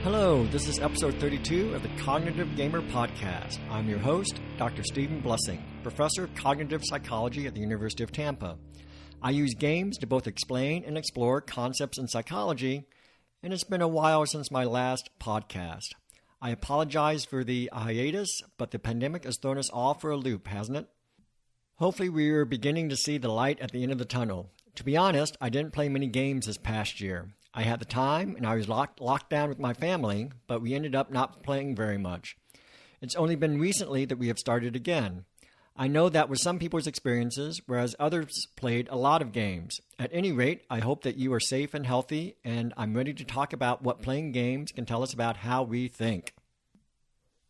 Hello, this is episode 32 of the Cognitive Gamer Podcast. I'm your host, Dr. Stephen Blessing, professor of cognitive psychology at the University of Tampa. I use games to both explain and explore concepts in psychology, and it's been a while since my last podcast. I apologize for the hiatus, but the pandemic has thrown us all for a loop, hasn't it? Hopefully we are beginning to see the light at the end of the tunnel. To be honest, I didn't play many games this past year. I had the time, and I was locked down with my family, but we ended up not playing very much. It's only been recently that we have started again. I know that was some people's experiences, whereas others played a lot of games. At any rate, I hope that you are safe and healthy, and I'm ready to talk about what playing games can tell us about how we think.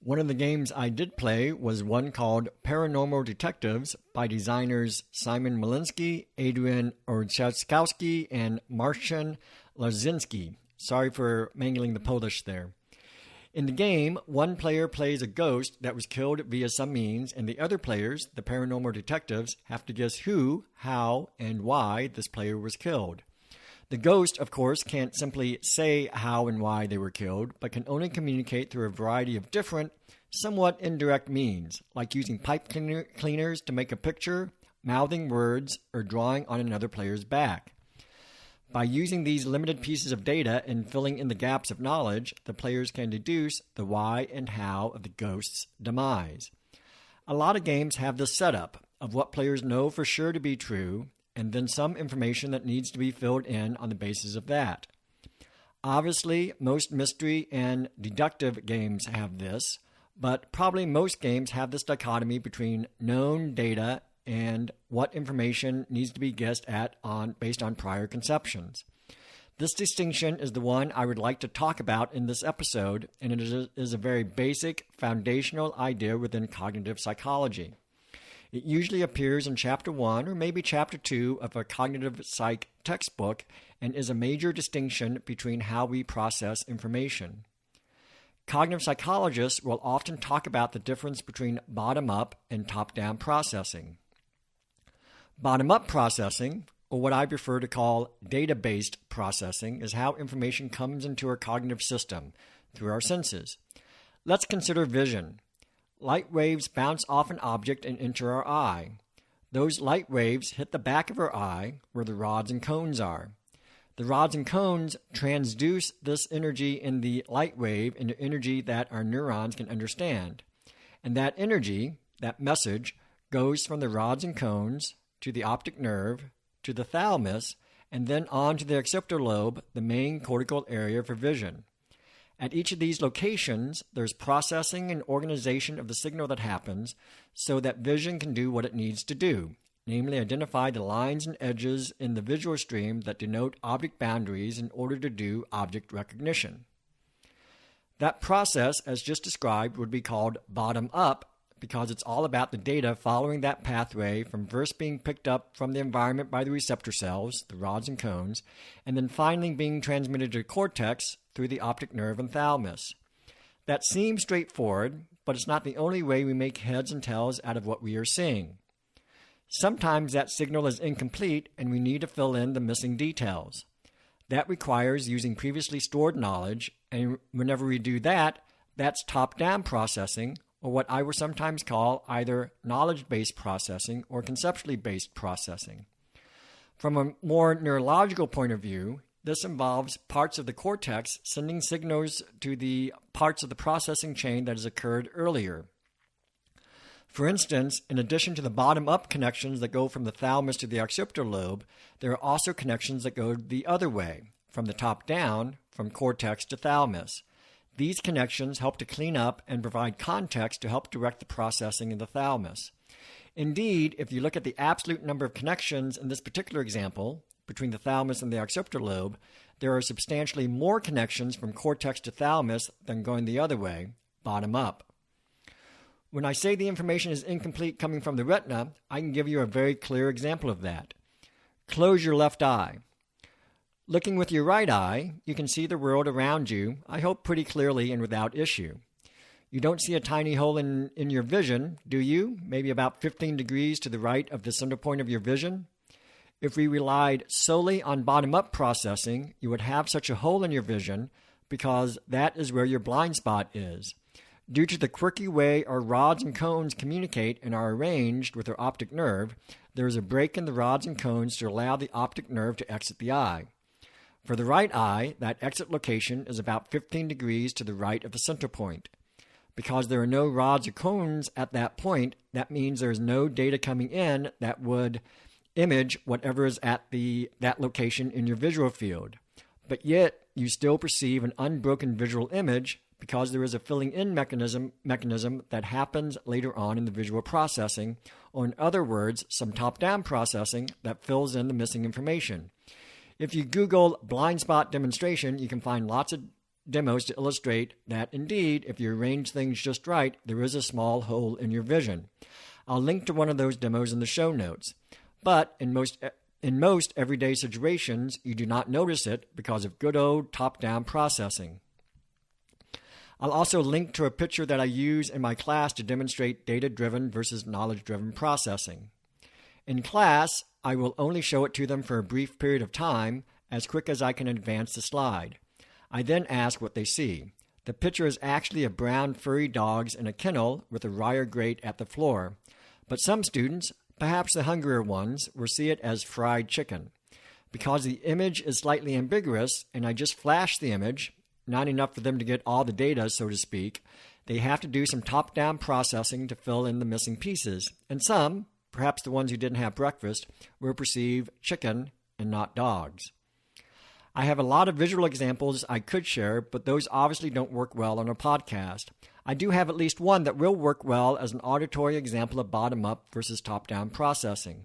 One of the games I did play was one called Paranormal Detectives by designers Simon Malinsky, Adrian Orzechowski, and Marcin Larzinski. Sorry for mangling the Polish there. In the game, one player plays a ghost that was killed via some means, and the other players, the paranormal detectives, have to guess who, how, and why this player was killed. The ghost, of course, can't simply say how and why they were killed, but can only communicate through a variety of different, somewhat indirect means, like using pipe cleaners to make a picture, mouthing words, or drawing on another player's back. By using these limited pieces of data and filling in the gaps of knowledge, the players can deduce the why and how of the ghost's demise. A lot of games have this setup of what players know for sure to be true, and then some information that needs to be filled in on the basis of that. Obviously, most mystery and deductive games have this, but probably most games have this dichotomy between known data and what information needs to be guessed at based on prior conceptions. This distinction is the one I would like to talk about in this episode, and it is a very basic, foundational idea within cognitive psychology. It usually appears in Chapter 1 or maybe Chapter 2 of a cognitive psych textbook and is a major distinction between how we process information. Cognitive psychologists will often talk about the difference between bottom-up and top-down processing. Bottom-up processing, or what I prefer to call data-based processing, is how information comes into our cognitive system through our senses. Let's consider vision. Light waves bounce off an object and enter our eye. Those light waves hit the back of our eye where the rods and cones are. The rods and cones transduce this energy in the light wave into energy that our neurons can understand. And that energy, that message, goes from the rods and cones to the optic nerve, to the thalamus, and then on to the occipital lobe, the main cortical area for vision. At each of these locations, there's processing and organization of the signal that happens so that vision can do what it needs to do, namely identify the lines and edges in the visual stream that denote object boundaries in order to do object recognition. That process, as just described, would be called bottom-up because it's all about the data following that pathway from first being picked up from the environment by the receptor cells, the rods and cones, and then finally being transmitted to the cortex through the optic nerve and thalamus. That seems straightforward, but it's not the only way we make heads and tails out of what we are seeing. Sometimes that signal is incomplete and we need to fill in the missing details. That requires using previously stored knowledge, and whenever we do that, that's top-down processing, or what I would sometimes call either knowledge-based processing or conceptually-based processing. From a more neurological point of view, this involves parts of the cortex sending signals to the parts of the processing chain that has occurred earlier. For instance, in addition to the bottom-up connections that go from the thalamus to the occipital lobe, there are also connections that go the other way, from the top down, from cortex to thalamus. These connections help to clean up and provide context to help direct the processing in the thalamus. Indeed, if you look at the absolute number of connections in this particular example, between the thalamus and the occipital lobe, there are substantially more connections from cortex to thalamus than going the other way, bottom up. When I say the information is incomplete coming from the retina, I can give you a very clear example of that. Close your left eye. Looking with your right eye, you can see the world around you, I hope pretty clearly and without issue. You don't see a tiny hole in your vision, do you? Maybe about 15 degrees to the right of the center point of your vision? If we relied solely on bottom-up processing, you would have such a hole in your vision, because that is where your blind spot is. Due to the quirky way our rods and cones communicate and are arranged with our optic nerve, there is a break in the rods and cones to allow the optic nerve to exit the eye. For the right eye, that exit location is about 15 degrees to the right of the center point. Because there are no rods or cones at that point, that means there is no data coming in that would image whatever is at that location in your visual field. But yet, you still perceive an unbroken visual image because there is a filling in mechanism that happens later on in the visual processing, or in other words, some top-down processing that fills in the missing information. If you Google blind spot demonstration, you can find lots of demos to illustrate that indeed, if you arrange things just right, there is a small hole in your vision. I'll link to one of those demos in the show notes. But in most everyday situations, you do not notice it because of good old top-down processing. I'll also link to a picture that I use in my class to demonstrate data-driven versus knowledge-driven processing. In class, I will only show it to them for a brief period of time, as quick as I can advance the slide. I then ask what they see. The picture is actually of brown furry dogs in a kennel with a wire grate at the floor. But some students, perhaps the hungrier ones, will see it as fried chicken. Because the image is slightly ambiguous and I just flash the image, not enough for them to get all the data, so to speak, they have to do some top-down processing to fill in the missing pieces. And some, perhaps the ones who didn't have breakfast, will perceive chicken and not dogs. I have a lot of visual examples I could share, but those obviously don't work well on a podcast. I do have at least one that will work well as an auditory example of bottom-up versus top-down processing.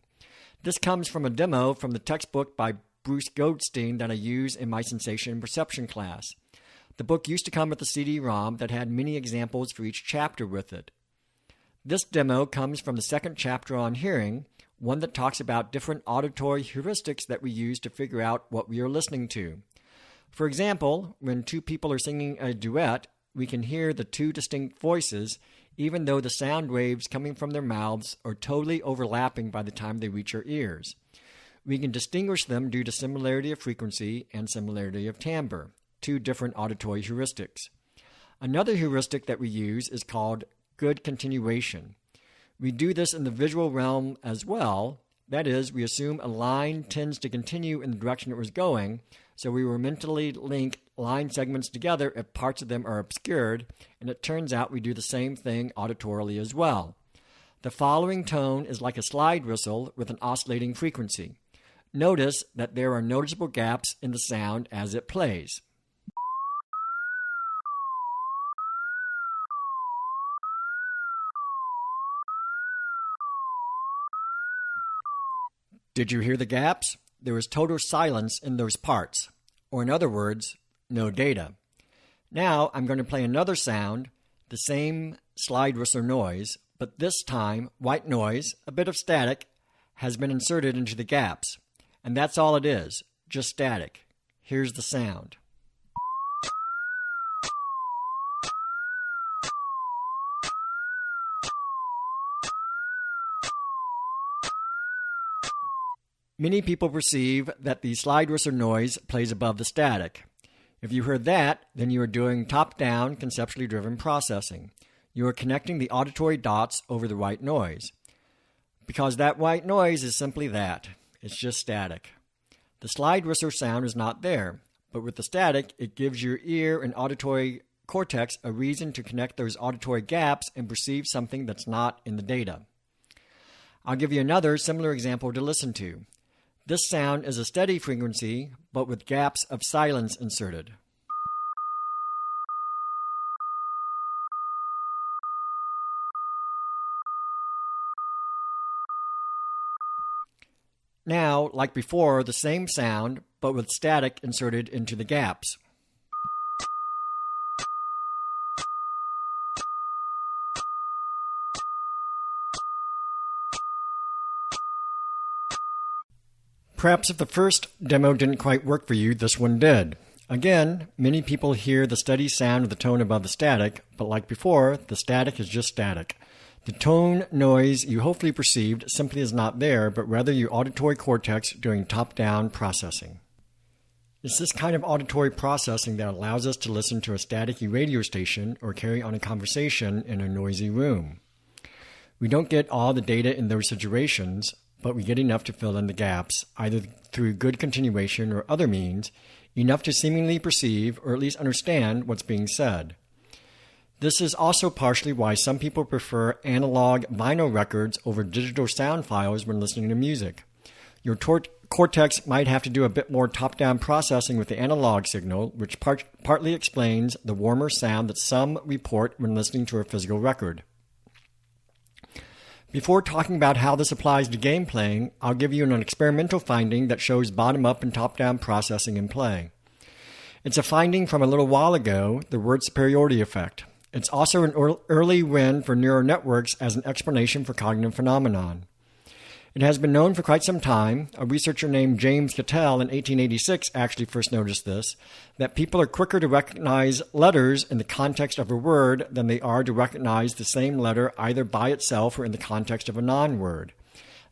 This comes from a demo from the textbook by Bruce Goldstein that I use in my sensation and perception class. The book used to come with a CD-ROM that had many examples for each chapter with it. This demo comes from the second chapter on hearing, one that talks about different auditory heuristics that we use to figure out what we are listening to. For example, when two people are singing a duet, we can hear the two distinct voices, even though the sound waves coming from their mouths are totally overlapping by the time they reach our ears. We can distinguish them due to similarity of frequency and similarity of timbre, two different auditory heuristics. Another heuristic that we use is called good continuation. We do this in the visual realm as well. That is, we assume a line tends to continue in the direction it was going, so we will mentally link line segments together if parts of them are obscured, and it turns out we do the same thing auditorily as well. The following tone is like a slide whistle with an oscillating frequency. Notice that there are noticeable gaps in the sound as it plays. Did you hear the gaps? There is total silence in those parts, or in other words, no data. Now I'm going to play another sound, the same slide whistle noise, but this time white noise, a bit of static, has been inserted into the gaps. And that's all it is, just static. Here's the sound. Many people perceive that the slide whistle noise plays above the static. If you heard that, then you are doing top-down, conceptually driven processing. You are connecting the auditory dots over the white noise. Because that white noise is simply that. It's just static. The slide whistle sound is not there, but with the static, it gives your ear and auditory cortex a reason to connect those auditory gaps and perceive something that's not in the data. I'll give you another similar example to listen to. This sound is a steady frequency, but with gaps of silence inserted. Now, like before, the same sound, but with static inserted into the gaps. Perhaps if the first demo didn't quite work for you, this one did. Again, many people hear the steady sound of the tone above the static, but like before, the static is just static. The tone noise you hopefully perceived simply is not there, but rather your auditory cortex doing top-down processing. It's this kind of auditory processing that allows us to listen to a staticky radio station or carry on a conversation in a noisy room. We don't get all the data in those situations, but we get enough to fill in the gaps, either through good continuation or other means, enough to seemingly perceive or at least understand what's being said. This is also partially why some people prefer analog vinyl records over digital sound files when listening to music. Your cortex might have to do a bit more top-down processing with the analog signal, which partly explains the warmer sound that some report when listening to a physical record. Before talking about how this applies to game playing, I'll give you an experimental finding that shows bottom-up and top-down processing in play. It's a finding from a little while ago, the word superiority effect. It's also an early win for neural networks as an explanation for cognitive phenomenon. It has been known for quite some time, a researcher named James Cattell in 1886 actually first noticed this, that people are quicker to recognize letters in the context of a word than they are to recognize the same letter either by itself or in the context of a non-word.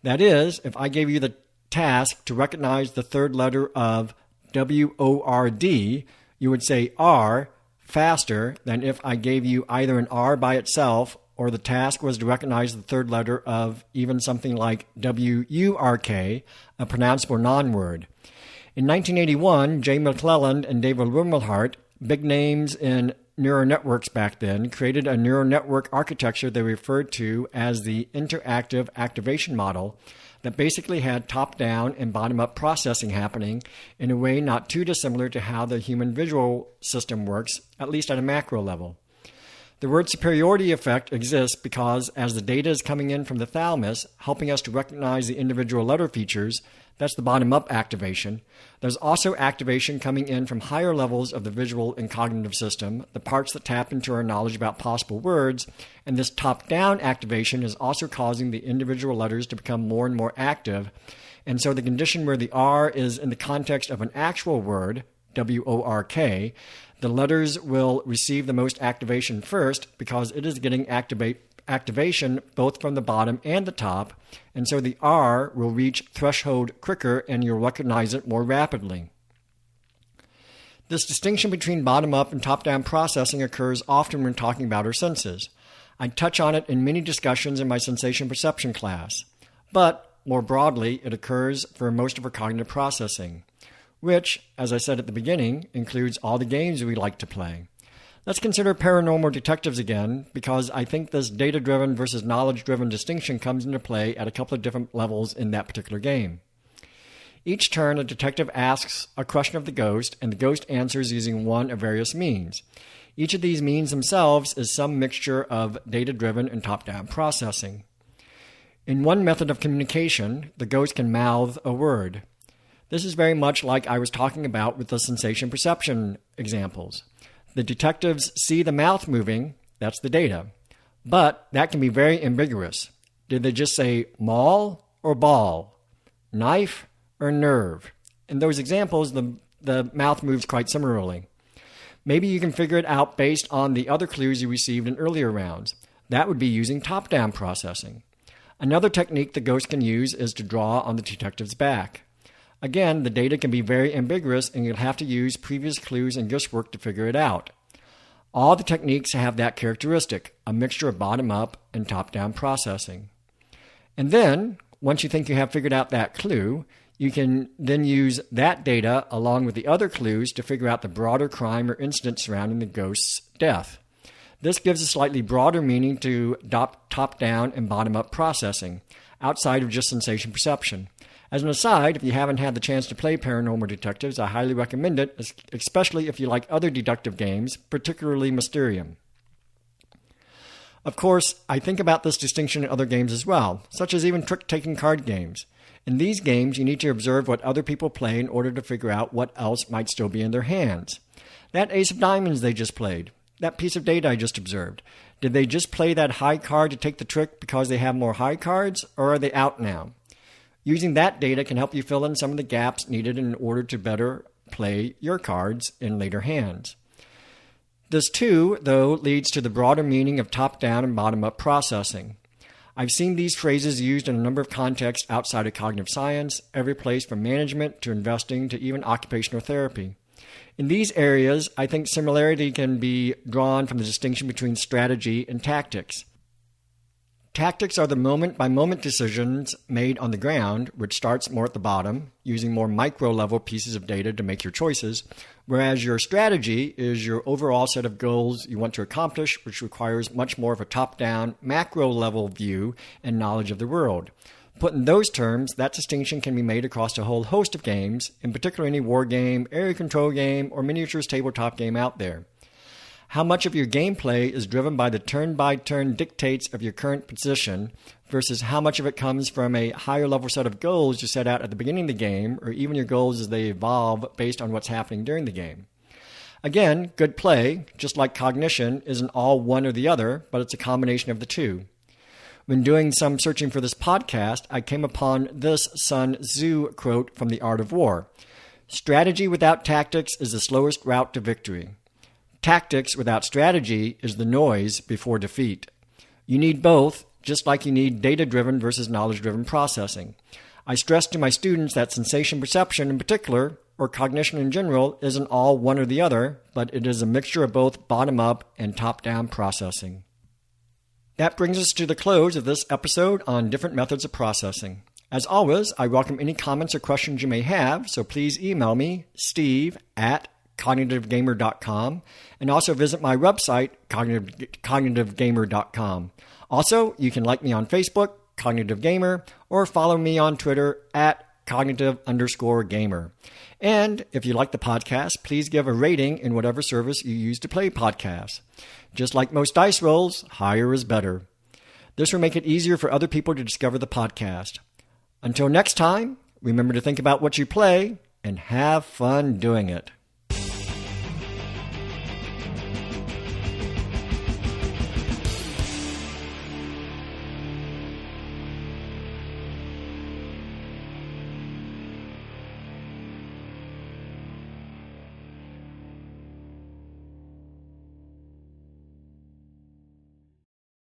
That is, if I gave you the task to recognize the third letter of W-O-R-D, you would say R faster than if I gave you either an R by itself or the task was to recognize the third letter of even something like W-U-R-K, a pronounceable non-word. In 1981, Jay McClelland and David Wimmelhart, big names in neural networks back then, created a neural network architecture they referred to as the interactive activation model that basically had top-down and bottom-up processing happening in a way not too dissimilar to how the human visual system works, at least at a macro level. The word superiority effect exists because as the data is coming in from the thalamus, helping us to recognize the individual letter features, that's the bottom-up activation, there's also activation coming in from higher levels of the visual and cognitive system, the parts that tap into our knowledge about possible words, and this top-down activation is also causing the individual letters to become more and more active. And so the condition where the R is in the context of an actual word, W-O-R-K, the letters will receive the most activation first because it is getting activation both from the bottom and the top, and so the R will reach threshold quicker and you'll recognize it more rapidly. This distinction between bottom-up and top-down processing occurs often when talking about our senses. I touch on it in many discussions in my sensation perception class, but more broadly, it occurs for most of our cognitive processing, which, as I said at the beginning, includes all the games we like to play. Let's consider Paranormal Detectives again, because I think this data-driven versus knowledge-driven distinction comes into play at a couple of different levels in that particular game. Each turn, a detective asks a question of the ghost, and the ghost answers using one of various means. Each of these means themselves is some mixture of data-driven and top-down processing. In one method of communication, the ghost can mouth a word. This is very much like I was talking about with the sensation perception examples. The detectives see the mouth moving, that's the data. But that can be very ambiguous. Did they just say mall or ball? Knife or nerve? In those examples, the mouth moves quite similarly. Maybe you can figure it out based on the other clues you received in earlier rounds. That would be using top-down processing. Another technique the ghost can use is to draw on the detective's back. Again, the data can be very ambiguous and you'll have to use previous clues and guesswork to figure it out. All the techniques have that characteristic, a mixture of bottom-up and top-down processing. And then, once you think you have figured out that clue, you can then use that data along with the other clues to figure out the broader crime or incident surrounding the ghost's death. This gives a slightly broader meaning to top-down and bottom-up processing, outside of just sensation perception. As an aside, if you haven't had the chance to play Paranormal Detectives, I highly recommend it, especially if you like other deductive games, particularly Mysterium. Of course, I think about this distinction in other games as well, such as even trick-taking card games. In these games, you need to observe what other people play in order to figure out what else might still be in their hands. That ace of diamonds they just played, that piece of data I just observed, did they just play that high card to take the trick because they have more high cards, or are they out now? Using that data can help you fill in some of the gaps needed in order to better play your cards in later hands. This too, though, leads to the broader meaning of top-down and bottom-up processing. I've seen these phrases used in a number of contexts outside of cognitive science, every place from management to investing to even occupational therapy. In these areas, I think similarity can be drawn from the distinction between strategy and tactics. Tactics are the moment-by-moment decisions made on the ground, which starts more at the bottom, using more micro-level pieces of data to make your choices, whereas your strategy is your overall set of goals you want to accomplish, which requires much more of a top-down, macro-level view and knowledge of the world. Put in those terms, that distinction can be made across a whole host of games, in particular any war game, area control game, or miniatures tabletop game out there. How much of your gameplay is driven by the turn-by-turn dictates of your current position versus how much of it comes from a higher-level set of goals you set out at the beginning of the game, or even your goals as they evolve based on what's happening during the game. Again, good play, just like cognition, isn't all one or the other, but it's a combination of the two. When doing some searching for this podcast, I came upon this Sun Tzu quote from The Art of War. "Strategy without tactics is the slowest route to victory. Tactics without strategy is the noise before defeat." You need both, just like you need data-driven versus knowledge-driven processing. I stress to my students that sensation perception in particular, or cognition in general, isn't all one or the other, but it is a mixture of both bottom-up and top-down processing. That brings us to the close of this episode on different methods of processing. As always, I welcome any comments or questions you may have, so please email me, steve@cognitivegamer.com, and also visit my website, cognitivegamer.com. Also, you can like me on Facebook, Cognitive Gamer, or follow me on Twitter @cognitive_gamer. And if you like the podcast, please give a rating in whatever service you use to play podcasts. Just like most dice rolls, higher is better. This will make it easier for other people to discover the podcast. Until next time, remember to think about what you play and have fun doing it.